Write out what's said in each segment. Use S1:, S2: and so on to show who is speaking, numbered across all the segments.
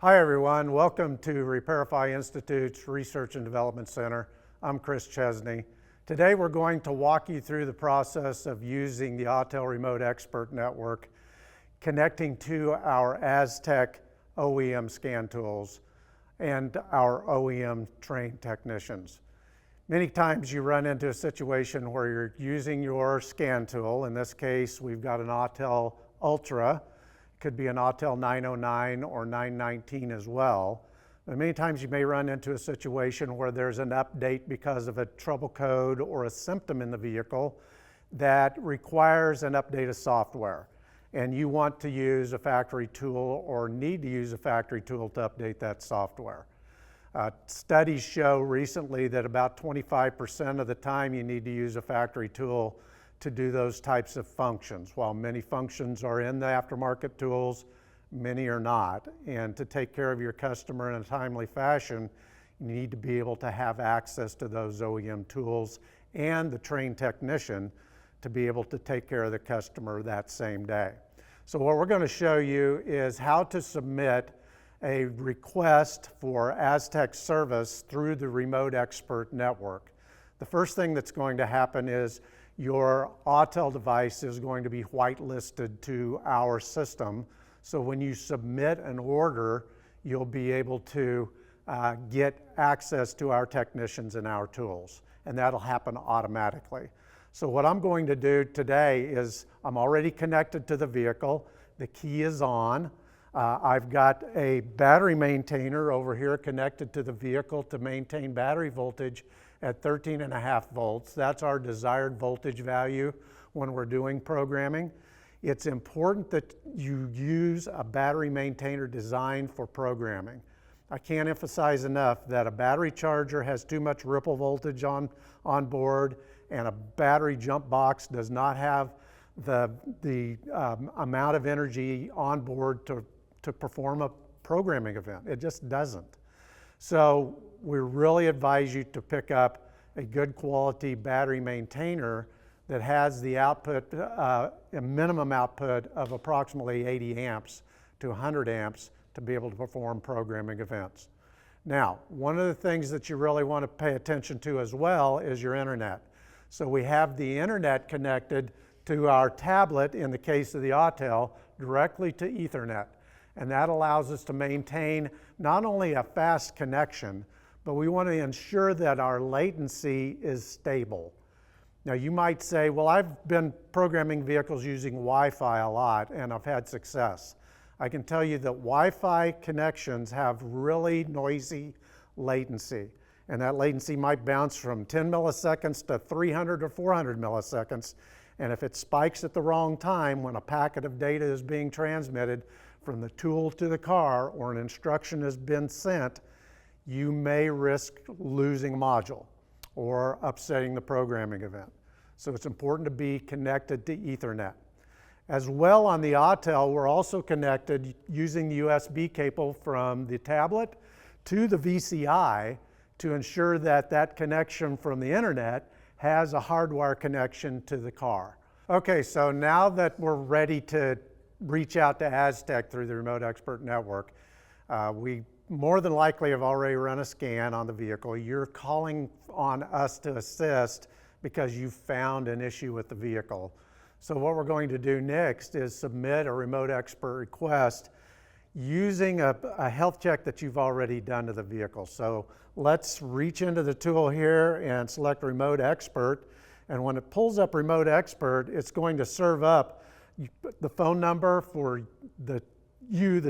S1: Hi everyone, welcome to Repairify Institute's Research and Development Center. I'm Chris Chesney. Today we're going to walk you through the process of using the Autel Remote Expert network, connecting to our asTech OEM scan tools and our OEM trained technicians. Many times you run into a situation where you're using your scan tool. In this case, we've got an Autel Ultra. Could be an Autel 909 or 919 as well. But many times you may run into a situation where there's an update because of a trouble code or a symptom in the vehicle that requires an update of software. And you want to use a factory tool or need to use a factory tool to update that software. Studies show recently that about 25% of the time you need to use a factory tool to do those types of functions. While many functions are in the aftermarket tools, many are not. And to take care of your customer in a timely fashion, you need to be able to have access to those OEM tools and the trained technician to be able to take care of the customer that same day. So what we're going to show you is how to submit a request for asTech service through the Remote Expert network. The first thing that's going to happen is your Autel device is going to be whitelisted to our system. So when you submit an order, you'll be able to get access to our technicians and our tools, and that'll happen automatically. So what I'm going to do today is I'm already connected to the vehicle. The key is on. I've got a battery maintainer over here connected to the vehicle to maintain battery voltage at 13.5 volts. That's our desired voltage value when we're doing programming. It's important that you use a battery maintainer designed for programming. I can't emphasize enough that a battery charger has too much ripple voltage on board, and a battery jump box does not have the amount of energy on board to perform a programming event. It just doesn't. So we really advise you to pick up a good quality battery maintainer that has the output, a minimum output of approximately 80 amps to 100 amps to be able to perform programming events. Now, one of the things that you really want to pay attention to as well is your internet. So we have the internet connected to our tablet, in the case of the Autel, directly to Ethernet. And that allows us to maintain not only a fast connection, but we want to ensure that our latency is stable. Now you might say, well, I've been programming vehicles using Wi-Fi a lot and I've had success. I can tell you that Wi-Fi connections have really noisy latency. And that latency might bounce from 10 milliseconds to 300 or 400 milliseconds. And if it spikes at the wrong time when a packet of data is being transmitted from the tool to the car or an instruction has been sent, you may risk losing a module or upsetting the programming event. So it's important to be connected to Ethernet. As well, on the Autel, we're also connected using the USB cable from the tablet to the VCI to ensure that that connection from the internet has a hardwire connection to the car. Okay, so now that we're ready to reach out to asTech through the Remote Expert network, we more than likely have already run a scan on the vehicle. You're calling on us to assist because you found an issue with the vehicle. So what we're going to do next is submit a Remote Expert request using a health check that you've already done to the vehicle. So let's reach into the tool here and select Remote Expert. And when it pulls up Remote Expert, it's going to serve up the phone number for the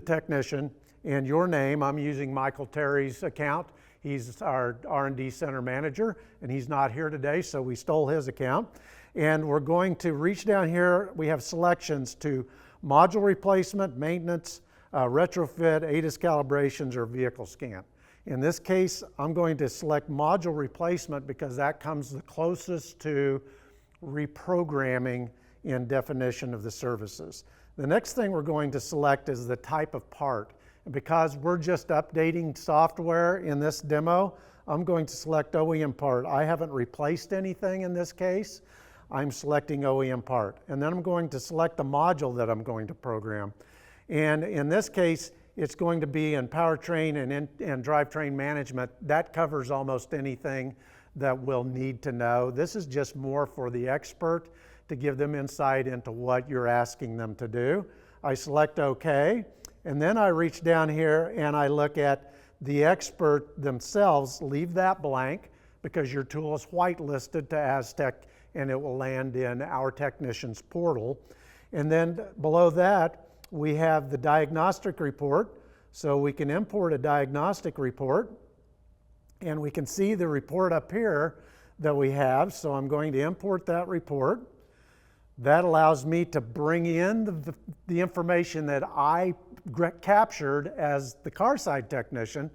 S1: technician, and your name. I'm using Michael Terry's account. He's our R&D center manager, and he's not here today, so we stole his account. And we're going to reach down here. We have selections to module replacement, maintenance, retrofit, ADAS calibrations, or vehicle scan. In this case, I'm going to select module replacement because that comes the closest to reprogramming in definition of the services. The next thing we're going to select is the type of part. And because we're just updating software in this demo, I'm going to select OEM part. I haven't replaced anything in this case. I'm selecting OEM part. And then I'm going to select the module that I'm going to program. And in this case, It's going to be in powertrain and drivetrain management. That covers almost anything that we'll need to know. This is just more for the expert to give them insight into what you're asking them to do. I select OK, and then I reach down here and I look at the expert themselves. Leave that blank because your tool is whitelisted to asTech and it will land in our technician's portal. And then below that, we have the diagnostic report. So we can import a diagnostic report and we can see the report up here that we have. So I'm going to import that report. That allows me to bring in the information that I captured as the car side technician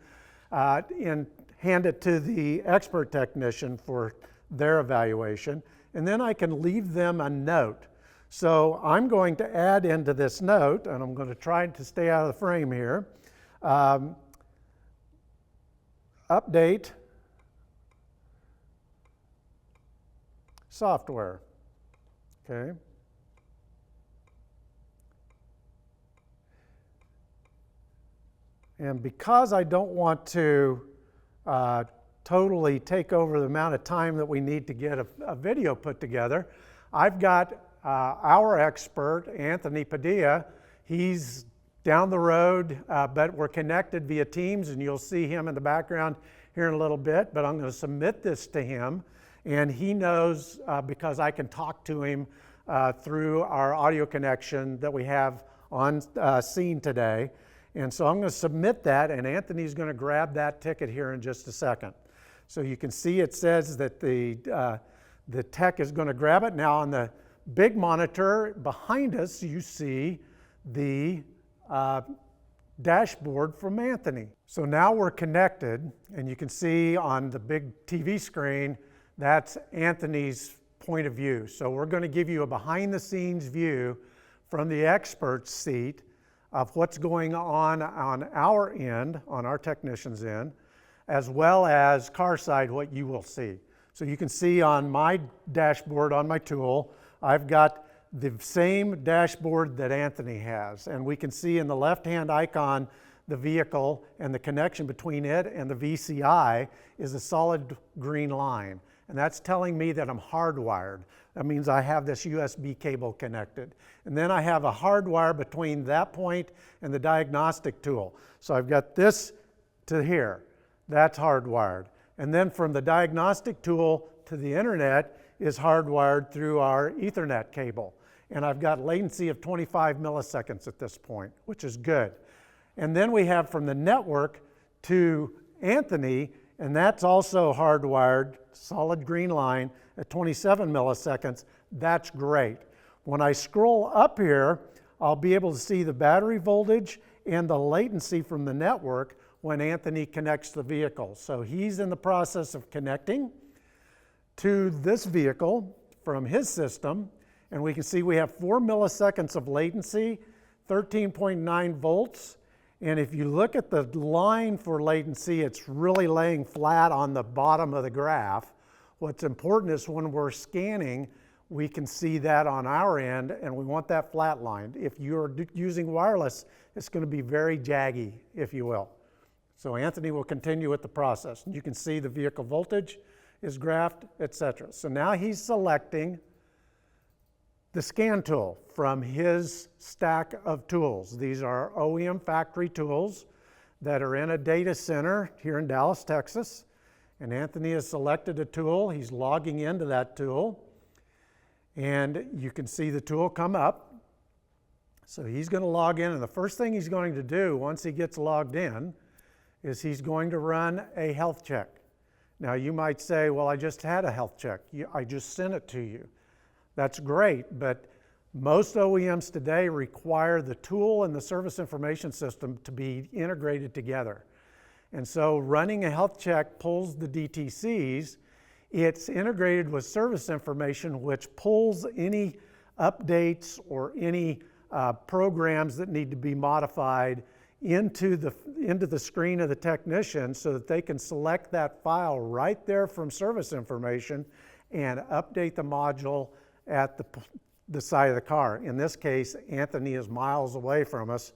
S1: and hand it to the expert technician for their evaluation. And then I can leave them a note. So I'm going to add into this note, and I'm going to try to stay out of the frame here, update software. Okay. And because I don't want to totally take over the amount of time that we need to get a video put together, I've got our expert, Anthony Padilla. He's down the road, but we're connected via Teams, and you'll see him in the background here in a little bit. But I'm going to submit this to him, and he knows because I can talk to him through our audio connection that we have on scene today. And so I'm going to submit that, and Anthony's going to grab that ticket here in just a second. So you can see it says that the tech is going to grab it. Now on the big monitor behind us, you see the dashboard from Anthony. So now we're connected, and you can see on the big TV screen, that's Anthony's point of view. So we're going to give you a behind-the-scenes view from the expert's seat of what's going on our end, on our technician's end, as well as car side what you will see. So you can see on my dashboard on my tool, I've got the same dashboard that Anthony has, and we can see in the left-hand icon the vehicle, and the connection between it and the VCI is a solid green line. And that's telling me that I'm hardwired. That means I have this USB cable connected. And then I have a hardwire between that point and the diagnostic tool. So I've got this to here. That's hardwired. And then from the diagnostic tool to the internet is hardwired through our Ethernet cable. And I've got latency of 25 milliseconds at this point, which is good. And then we have from the network to Anthony, and that's also hardwired, solid green line at 27 milliseconds. That's great. When I scroll up here, I'll be able to see the battery voltage and the latency from the network when Anthony connects the vehicle. So he's in the process of connecting to this vehicle from his system, and we can see we have 4 milliseconds of latency, 13.9 volts. And if you look at the line for latency, it's really laying flat on the bottom of the graph. What's important is when we're scanning, we can see that on our end, and we want that flat lined. If you're using wireless, it's going to be very jaggy, if you will. So Anthony will continue with the process. You can see the vehicle voltage is graphed, etc. So now he's selecting the scan tool from his stack of tools. These are OEM factory tools that are in a data center here in Dallas, Texas. And Anthony has selected a tool. He's logging into that tool. And you can see the tool come up. So he's going to log in, and the first thing he's going to do once he gets logged in is he's going to run a health check. Now you might say, well, I just had a health check. I just sent it to you. That's great, but most OEMs today require the tool and the service information system to be integrated together. And so running a health check pulls the DTCs. It's integrated with service information, which pulls any updates or any programs that need to be modified into the screen of the technician so that they can select that file right there from service information and update the module at the side of the car. In this case, Anthony is miles away from us,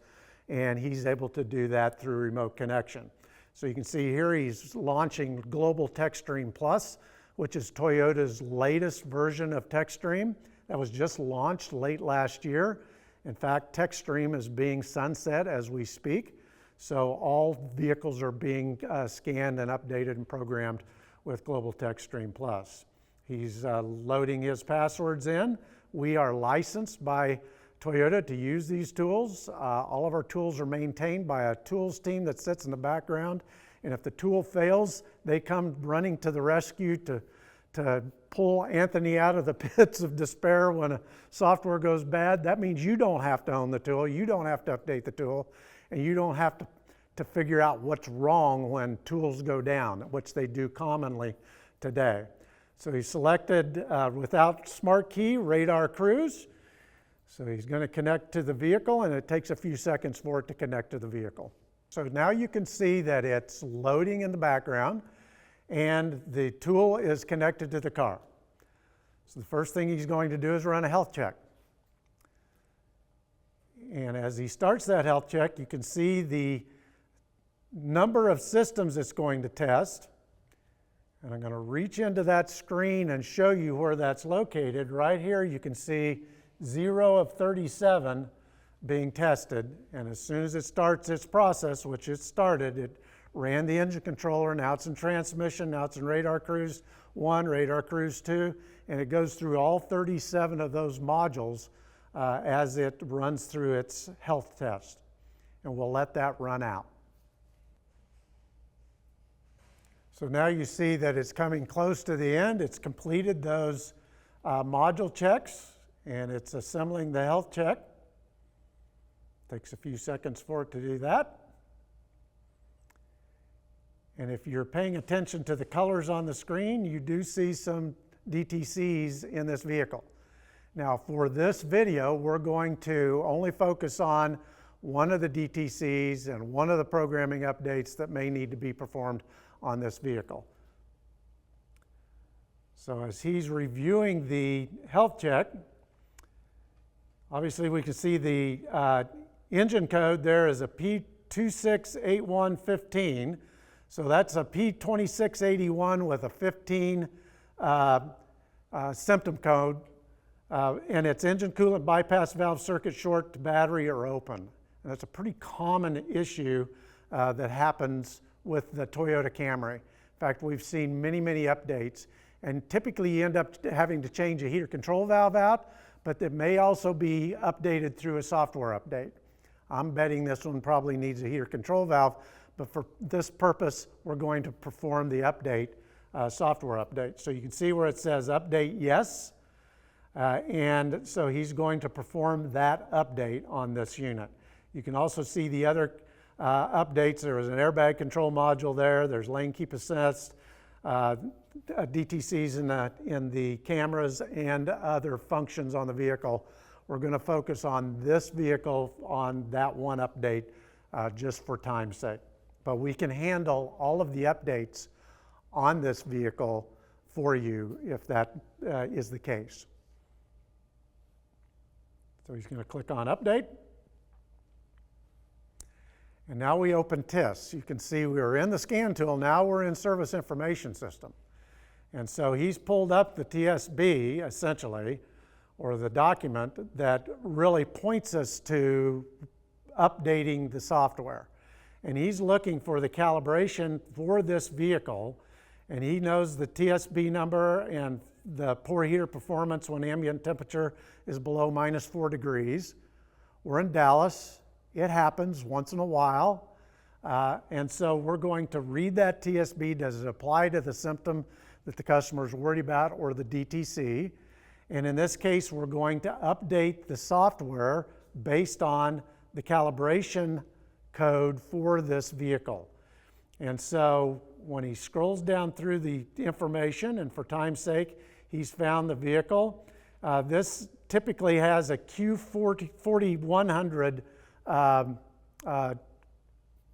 S1: and he's able to do that through remote connection. So you can see here he's launching Global TechStream Plus, which is Toyota's latest version of TechStream that was just launched late last year. In fact, TechStream is being sunset as we speak. So all vehicles are being scanned and updated and programmed with Global TechStream Plus. He's loading his passwords in. We are licensed by Toyota to use these tools. All of our tools are maintained by a tools team that sits in the background. And if the tool fails, they come running to the rescue to pull Anthony out of the pits of despair when a software goes bad. That means you don't have to own the tool, you don't have to update the tool, and you don't have to figure out what's wrong when tools go down, which they do commonly today. So he selected without smart key, radar cruise. So he's going to connect to the vehicle, and it takes a few seconds for it to connect to the vehicle. So now you can see that it's loading in the background, and the tool is connected to the car. So the first thing he's going to do is run a health check. And as he starts that health check, you can see the number of systems it's going to test. And I'm going to reach into that screen and show you where that's located. Right here you can see 0 of 37 being tested. And as soon as it starts its process, which it started, it ran the engine controller. Now it's in transmission, now it's in radar cruise 1, radar cruise 2, and it goes through all 37 of those modules as it runs through its health test. And we'll let that run out. So now you see that it's coming close to the end. It's completed those module checks, and it's assembling the health check. Takes a few seconds for it to do that. And if you're paying attention to the colors on the screen, you do see some DTCs in this vehicle. Now for this video, we're going to only focus on one of the DTCs and one of the programming updates that may need to be performed on this vehicle. So as he's reviewing the health check, obviously we can see the engine code there is a P268115. So that's a P2681 with a 15 symptom code, and it's engine coolant bypass valve circuit short to battery or open. And that's a pretty common issue that happens with the Toyota Camry. In fact, we've seen many, many updates, and typically you end up having to change a heater control valve out, but it may also be updated through a software update. I'm betting this one probably needs a heater control valve, but for this purpose, we're going to perform the update, software update. So you can see where it says update yes, and so he's going to perform that update on this unit. You can also see the other updates. There is an airbag control module there. There's lane keep assist, DTCs in the cameras, and other functions on the vehicle. We're going to focus on this vehicle on that one update just for time's sake. But we can handle all of the updates on this vehicle for you if that is the case. So he's going to click on update. And now we open TIS. You can see we were in the scan tool, now we're in service information system. And so he's pulled up the TSB, essentially, or the document that really points us to updating the software. And he's looking for the calibration for this vehicle, and he knows the TSB number and the poor heater performance when ambient temperature is below -4 degrees. We're in Dallas. It happens once in a while. And so we're going to read that TSB. Does it apply to the symptom that the customer is worried about or the DTC? And in this case, we're going to update the software based on the calibration code for this vehicle. And so when he scrolls down through the information, and for time's sake, he's found the vehicle. This typically has a Q4100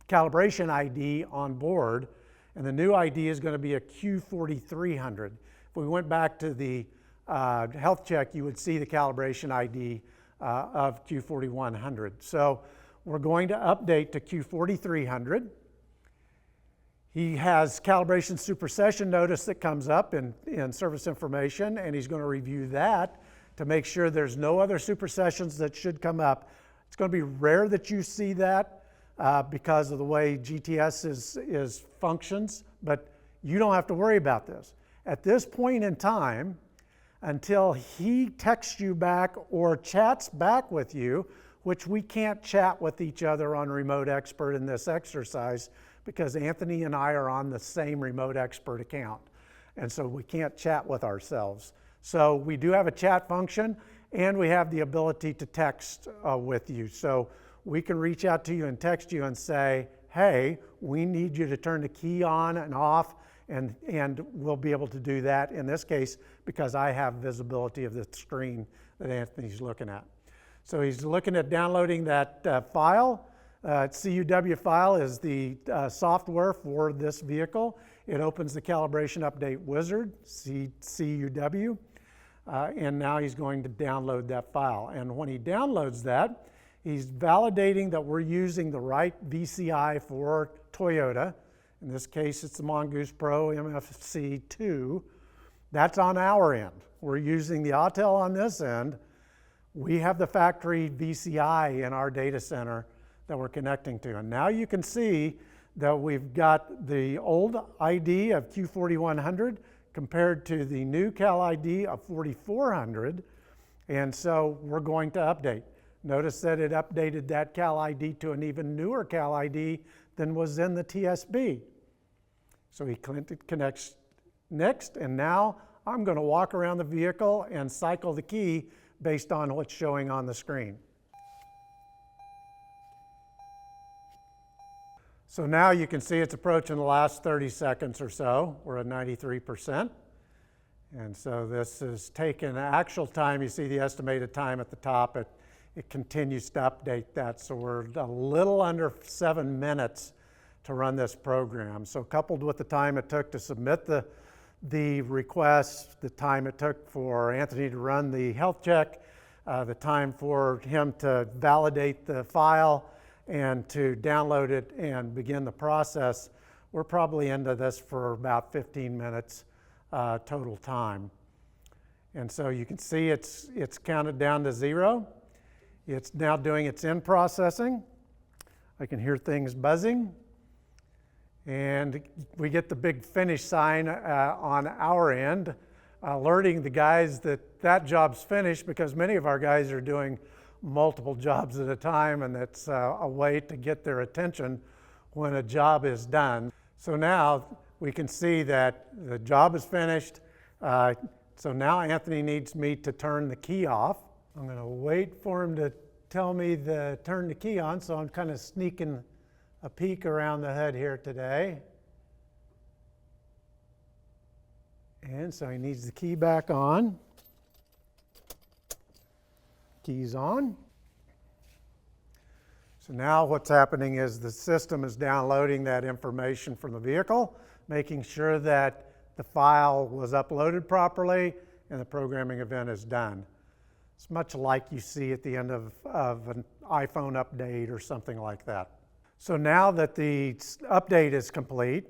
S1: calibration ID on board, and the new ID is going to be a Q4300. If we went back to the health check, you would see the calibration ID of Q4100. So we're going to update to Q4300. He has calibration supersession notice that comes up in service information, and he's going to review that to make sure there's no other supersessions that should come up. It's going to be rare that you see that because of the way GTS functions, but you don't have to worry about this. At this point in time, until he texts you back or chats back with you, which we can't chat with each other on Remote Expert in this exercise because Anthony and I are on the same Remote Expert account. And so we can't chat with ourselves. So we do have a chat function, and we have the ability to text with you. So we can reach out to you and text you and say, hey, we need you to turn the key on and off, and we'll be able to do that in this case because I have visibility of the screen that Anthony's looking at. So he's looking at downloading that file. CUW file is the software for this vehicle. It opens the calibration update wizard, CUW, and now he's going to download that file. And when he downloads that, he's validating that we're using the right VCI for Toyota. In this case, it's the Mongoose Pro MFC2. That's on our end. We're using the Autel on this end. We have the factory VCI in our data center that we're connecting to. And now you can see that we've got the old ID of Q4100 compared to the new Cal ID of 4400. And so we're going to update. Notice that it updated that Cal ID to an even newer Cal ID than was in the TSB. So he connects next, and now I'm going to walk around the vehicle and cycle the key based on what's showing on the screen. So now you can see it's approaching the last 30 seconds or so. We're at 93%. And so this is taking actual time. You see the estimated time at the top. It continues to update that. So we're a little under 7 minutes to run this program. So coupled with the time it took to submit the request, the time it took for Anthony to run the health check, the time for him to validate the file and to download it and begin the process, we're probably into this for about 15 minutes total time. And so you can see it's counted down to 0. It's now doing its in processing. I can hear things buzzing. And we get the big finish sign on our end, alerting the guys that that job's finished, because many of our guys are doing multiple jobs at a time, and it's a way to get their attention when a job is done. So now we can see that the job is finished. So now Anthony needs me to turn the key off. I'm going to wait for him to tell me to turn the key on, so I'm kind of sneaking a peek around the hood here today. And so he needs the key back on. Key's on. So now what's happening is the system is downloading that information from the vehicle, making sure that the file was uploaded properly and the programming event is done. It's much like you see at the end of an iPhone update or something like that. So now that the update is complete,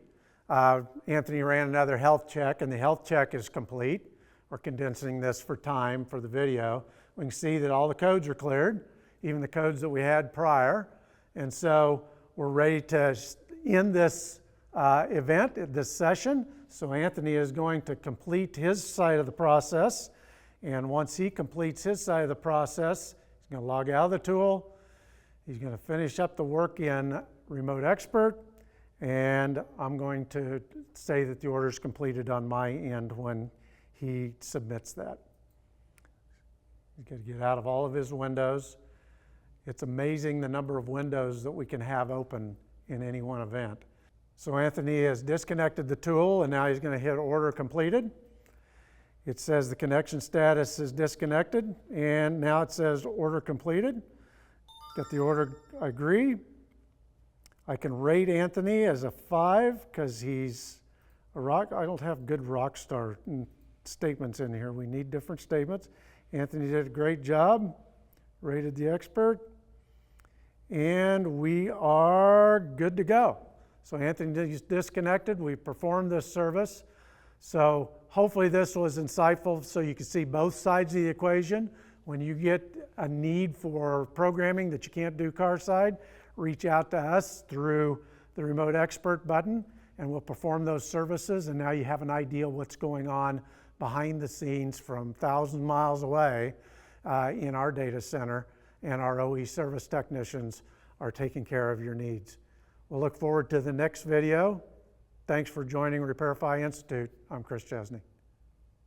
S1: Anthony ran another health check, and the health check is complete. We're condensing this for time for the video. We can see that all the codes are cleared, even the codes that we had prior. And so we're ready to end this event, this session. So Anthony is going to complete his side of the process. And once he completes his side of the process, he's going to log out of the tool. He's going to finish up the work in Remote Expert. And I'm going to say that the order is completed on my end when he submits that. He's going to get out of all of his windows. It's amazing the number of windows that we can have open in any one event. So Anthony has disconnected the tool, and now he's going to hit order completed. It says the connection status is disconnected, and now it says order completed. Got the order agree. I can rate Anthony as a 5 because he's a rock. I don't have good rock star statements in here. We need different statements. Anthony did a great job, rated the expert. and we are good to go. So Anthony is disconnected. We performed this service. So hopefully this was insightful so you can see both sides of the equation. When you get a need for programming that you can't do car side, reach out to us through the Remote Expert button and we'll perform those services, and now you have an idea what's going on behind the scenes from thousands of miles away in our data center, and our OE service technicians are taking care of your needs. We'll look forward to the next video. Thanks for joining Repairify Institute. I'm Chris Chesney.